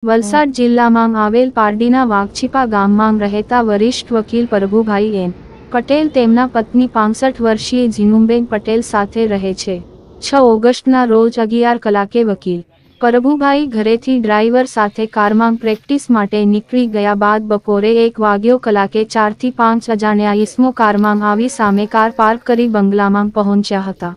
વલસાડ જિલ્લામાં આવેલ પારડીના વાઘછીપા ગામમાં રહેતા વરિષ્ઠ વકીલ પ્રભુભાઈ એન. પટેલ તેમના પત્ની 65 વર્ષીય જીનુબેન પટેલ સાથે રહે છે. 6 ઓગસ્ટના રોજ 11 કલાકે વકીલ પ્રભુભાઈ ઘરેથી ડ્રાઈવર સાથે કારમાં પ્રેક્ટિસ માટે નીકળી ગયા બાદ બપોરે 1 વાગ્યો કલાકે 4 થી 5 અજાણ્યા ઈસમો કારમાં આવી સામે કાર પાર્ક કરી બંગલામાં પહોંચ્યા હતા.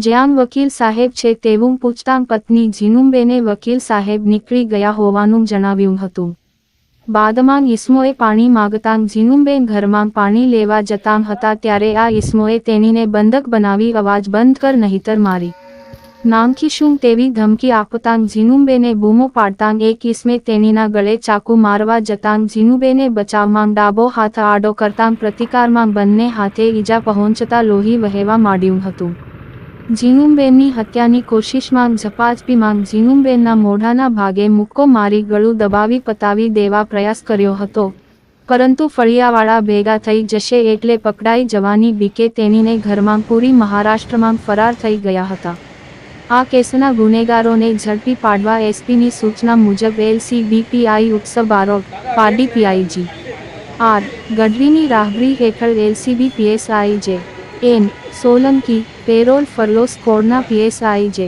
જ્યાં વકીલ સાહેબ છે તેવું પૂછતાં પત્ની જીનુબેને વકીલ સાહેબ નીકળી ગયા હોવાનું જણાવ્યું હતું. બાદમાં ઈસમોએ પાણી માગતાં જીનુબેન ઘરમાં પાણી લેવા જતાં હતા ત્યારે આ ઈસમોએ તેણીને બંધક બનાવી અવાજ બંધ કર નહીતર મારી નાખીશું તેવી ધમકી આપતાં જીનુબેને બૂમો પાડતાં એક ઈસમે તેણીના ગળે ચાકુ મારવા જતાં જીનુબેને બચાવમાં ડાબો હાથ આડો કરતાં પ્રતિકારમાં બંને હાથે ઈજા પહોંચતા લોહી વહેવા માંડ્યું હતું. જીનુબેનની હત્યાની કોશિશમાં ઝપાઝપીમાં જીનુબેનના મોઢાના ભાગે મુક્કો મારી ગળું દબાવી પતાવી દેવા પ્રયાસ કર્યો હતો, પરંતુ ફળિયાવાળા ભેગા થઈ જશે એટલે પકડાઈ જવાની બીકે તેણીને ઘરમાં પૂરી મહારાષ્ટ્રમાં ફરાર થઈ ગયા હતા. આ કેસના ગુનેગારોને ઝડપી પાડવા એસપીની સૂચના મુજબ LCB Utsav Barot, Pardi PI G R. ગઢવીની રાહબરી હેઠળ LCB PSI J. N. Solanki, parole furlough સ્કોડના પીએસઆઈ જે.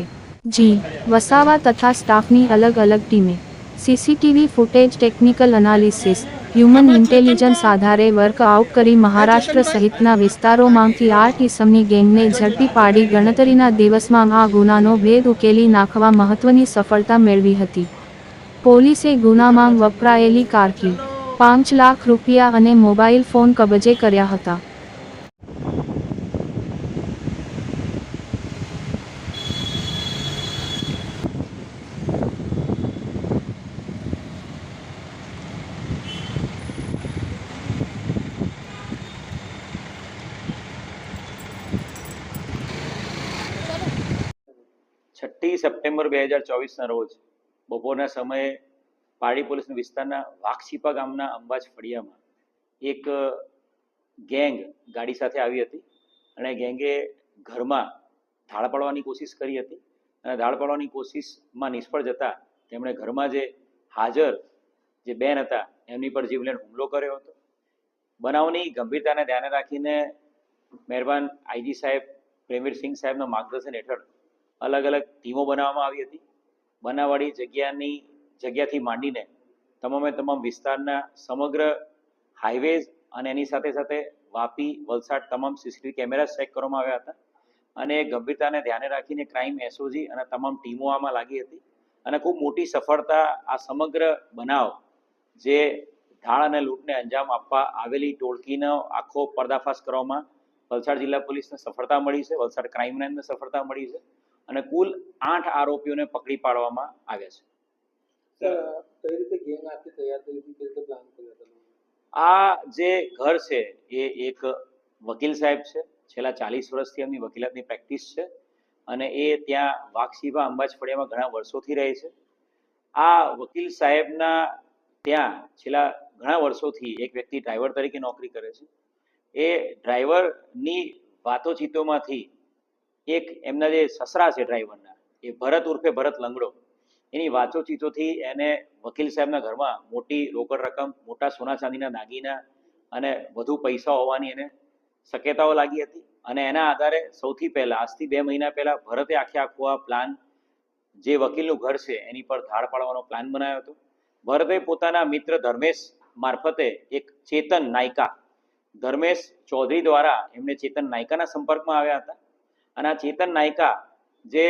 જી. વસાવા તથા સ્ટાફની અલગ અલગ ટીમે CCTV footage technical analysis, human intelligence આધારે વર્કઆઉટ કરી મહારાષ્ટ્ર સહિતના વિસ્તારોમાંથી 8 ઈસમની ગેંગને ઝડપી પાડી ગણતરીના દિવસમાં આ ગુનાનો ભેદ ઉકેલી નાખવા મહત્વની સફળતા મેળવી હતી. પોલીસે ગુનામાં વપરાયેલી કારથી 5 લાખ રૂપિયા અને મોબાઈલ ફોન કબજે કર્યા હતા. છઠ્ઠી સપ્ટેમ્બર 2024ના રોજ બપોરના સમયે પારડી પોલીસ વિસ્તારના વાઘછીપા ગામના અંબાજ ફળિયામાં એક ગેંગ ગાડી સાથે આવી હતી અને ગેંગે ઘરમાં ધાડ પાડવાની કોશિશ કરી હતી અને ધાડ પાડવાની કોશિશમાં નિષ્ફળ જતા તેમણે ઘરમાં જે હાજર જે બેન હતા એમની પર જીવલેણ હુમલો કર્યો હતો. બનાવની ગંભીરતાને ધ્યાને રાખીને મહેરબાન આઈજી સાહેબ પ્રેમવીરસિંહ સાહેબના માર્ગદર્શન હેઠળ અલગ અલગ ટીમો બનાવવામાં આવી હતી. બનાવવાળી જગ્યાથી માંડીને તમામ વિસ્તારના સમગ્ર હાઈવેઝ અને એની સાથે સાથે વાપી, વલસાડ તમામ સીસીટીવી કેમેરા ચેક કરવામાં આવ્યા હતા અને ગંભીરતાને ધ્યાને રાખીને ક્રાઇમ એસઓજી અને તમામ ટીમો આમાં લાગી હતી અને ખૂબ મોટી સફળતા આ સમગ્ર બનાવ જે ધાડ અને લૂંટને અંજામ આપવા આવેલી ટોળકીનો આખો પર્દાફાશ કરવામાં વલસાડ જિલ્લા પોલીસને સફળતા મળી છે, વલસાડ ક્રાઇમ બ્રાન્ચને સફળતા મળી છે અને કુલ 8 આરોપીઓને પકડી પાડવામાં આવ્યા છે. આ જે ઘર છે એ એક વકીલ સાહેબ છે, છેલ્લા 40 વર્ષથી એમની વકીલાતની પ્રેક્ટિસ છે અને એ ત્યાં વાઘછીપા અંબાજ ફળિયામાં ઘણા વર્ષોથી રહે છે. આ વકીલ સાહેબના ત્યાં છેલ્લા ઘણા વર્ષોથી એક વ્યક્તિ ડ્રાઈવર તરીકે નોકરી કરે છે. એ ડ્રાઈવરની વાતોચીતોમાંથી એક એમના જે સસરા છે ડ્રાઈવરના, એ ભરત ઉર્ફે ભરત લંગડો, એની વાતોચીતોથી એને વકીલ સાહેબના ઘરમાં મોટી રોકડ રકમ, મોટા સોના ચાંદીના દાગીના અને વધુ પૈસા હોવાની એને શક્યતાઓ લાગી હતી અને એના આધારે સૌથી પહેલા આજથી 2 મહિના પહેલા ભરતે આખો આ પ્લાન જે વકીલનું ઘર છે એની પર ધાડ પાડવાનો પ્લાન બનાવ્યો હતો. ભરતે પોતાના મિત્ર ધર્મેશ મારફતે એક ચેતન નાયકા, ધર્મેશ ચૌધરી દ્વારા એમને ચેતન નાયકાના સંપર્કમાં આવ્યા હતા અને આ ચેતન નાયકા જે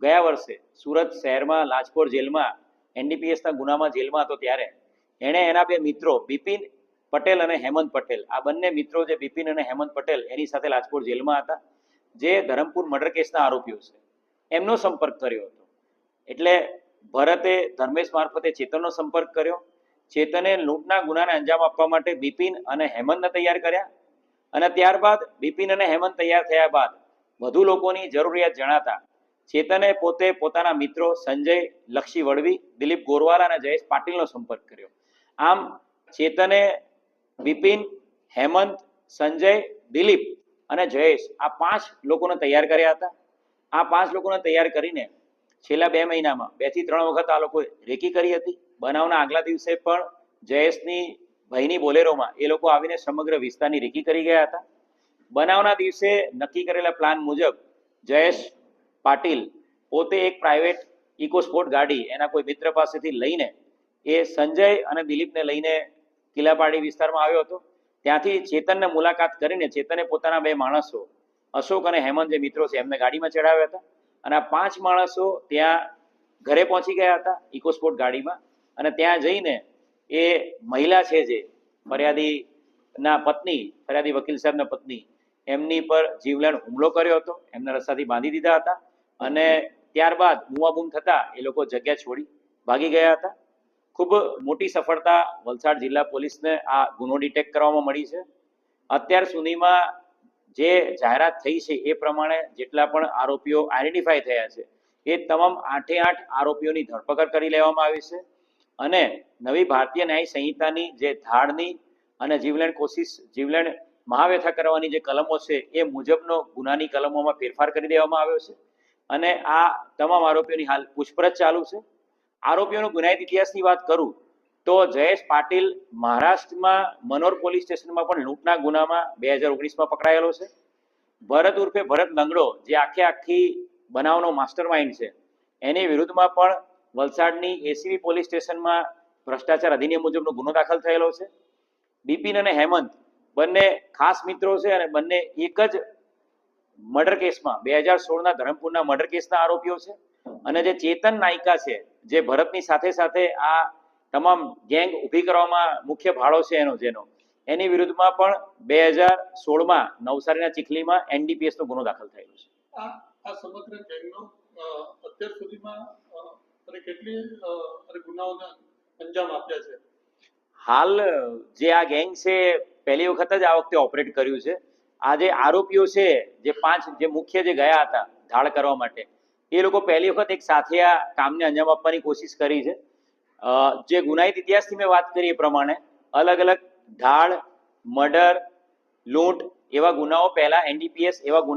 ગયા વર્ષે સુરત શહેરમાં લાજપોર જેલમાં એનડીપીએસના ગુનામાં જેલમાં હતો ત્યારે એણે એના 2 મિત્રો બિપિન પટેલ અને હેમંત પટેલ, આ બંને મિત્રો જે બિપિન અને હેમંત પટેલ એની સાથે લાજપોર જેલમાં હતા, જે ધરમપુર મર્ડર કેસના આરોપીઓ છે, એમનો સંપર્ક કર્યો હતો. એટલે ભરતે ધર્મેશ મારફતે ચેતનનો સંપર્ક કર્યો. ચેતને લૂંટના ગુનાને અંજામ આપવા માટે બિપિન અને હેમંતને તૈયાર કર્યા અને ત્યારબાદ બિપિન અને હેમંત તૈયાર થયા બાદ વધુ લોકોની જરૂરિયાત જણાતા ચેતને પોતે પોતાના મિત્રો સંજય લક્ષી વડવી, દિલીપ ગોરવાલા અને જયેશ પાટીલનો સંપર્ક કર્યો. આમ ચેતને બિપિન, હેમંત, સંજય, દિલીપ અને જયેશ આ 5 લોકોને તૈયાર કર્યા હતા. આ 5 લોકોને તૈયાર કરીને છેલ્લા 2 મહિનામાં 2 થી 3 વખત આ લોકોએ રેકી કરી હતી. બનાવના આગલા દિવસે પણ જયેશની ભાઈની બોલેરોમાં એ લોકો આવીને સમગ્ર વિસ્તારની રેકી કરી ગયા હતા. બનાવના દિવસે નક્કી કરેલા પ્લાન મુજબ જયેશ પાટીલ પોતે એક પ્રાઇવેટ ઇકોસ્પોર્ટ ગાડી એના કોઈ મિત્ર પાસેથી લઈને એ સંજય અને દિલીપને લઈને કિલ્લાપાડી વિસ્તારમાં આવ્યો હતો. ત્યાંથી ચેતનને મુલાકાત કરીને ચેતને પોતાના 2 માણસો અશોક અને હેમંત જે મિત્રો છે એમને ગાડીમાં ચડાવ્યા હતા અને આ 5 માણસો ત્યાં ઘરે પહોંચી ગયા હતા ઇકોસ્પોર્ટ ગાડીમાં. અને ત્યાં જઈને એ મહિલા છે જે ફરિયાદીના પત્ની, ફરિયાદી વકીલ સાહેબના પત્ની, એમની પર જીવલેણ હુમલો કર્યો હતો. એમને રસ્સાથી બાંધી દીધા હતા અને ત્યારબાદ બૂમાબૂમ થતા એ લોકો જગ્યા છોડી ભાગી ગયા હતા. ખૂબ મોટી સફળતા વલસાડ જિલ્લા પોલીસને આ ગુનો ડિટેક્ટ કરવામાં મળી છે. અત્યાર સુધીમાં જે જાહેરાત થઈ છે એ પ્રમાણે જેટલા પણ આરોપીઓ આઈડેન્ટિફાઈ થયા છે એ તમામ 8 આરોપીઓની ધરપકડ કરી લેવામાં આવી છે અને નવી ભારતીય ન્યાય સંહિતાની જે ધાડની અને જીવલેણ મહાવ્યથા કરવાની જે કલમો છે એ મુજબનો ગુનાની કલમોમાં ફેરફાર કરી દેવામાં આવ્યો છે અને આ તમામ આરોપીઓની હાલ પૂછપરછ ચાલુ છે. આરોપીઓનો ગુનાહિત ઇતિહાસની વાત કરું તો જયેશ પાટીલ મહારાષ્ટ્રમાં મનોર પોલીસ સ્ટેશનમાં પણ લૂંટના ગુનામાં 2019માં પકડાયેલો છે. ભરત ઉર્ફે ભરત લંગડો જે આખી બનાવનો માસ્ટર માઇન્ડ છે એની વિરુદ્ધમાં પણ વલસાડની એસીબી પોલીસ સ્ટેશનમાં ભ્રષ્ટાચાર અધિનિયમ મુજબનો ગુનો દાખલ થયેલો છે. બિપિન અને હેમંત બંને ખાસ મિત્રો છે અને બંને એક જ મર્ડર કેસમાં 2016ના ધરમપુરના મર્ડર કેસના આરોપીઓ છે. અને જે ચેતન નાયકા છે જે ભરતની સાથે સાથે આ તમામ ગેંગ ઊભી કરવામાં મુખ્ય ફાળો છે એની વિરુદ્ધમાં પણ 2016માં નવસારીના ચીખલીમાં એનડીપીએસનો ગુનો દાખલ થયેલો છે. આ સમગ્ર ગેંગનો અત્યાર સુધીમાં કેટલી ગુનાઓને અંજામ આપ્યા છે? હાલ જે આ ગેંગ છે પહેલી વખત જ આ વખતે ઓપરેટ કર્યું છે. આ જે આરોપીઓ છે જે 5 જે મુખ્ય જે ગયા હતા ધાડ કરવા માટે એ લોકો પહેલી વખત એક સાથે આ કામને અંજામ આપવાની કોશિશ કરી છે. જે ગુનાહિત ઇતિહાસની મેં વાત કરી એ પ્રમાણે અલગ અલગ ધાડ, મર્ડર, લૂંટ એવા ગુનાઓ પહેલા એનડીપીએસ એવા ગુનાઓ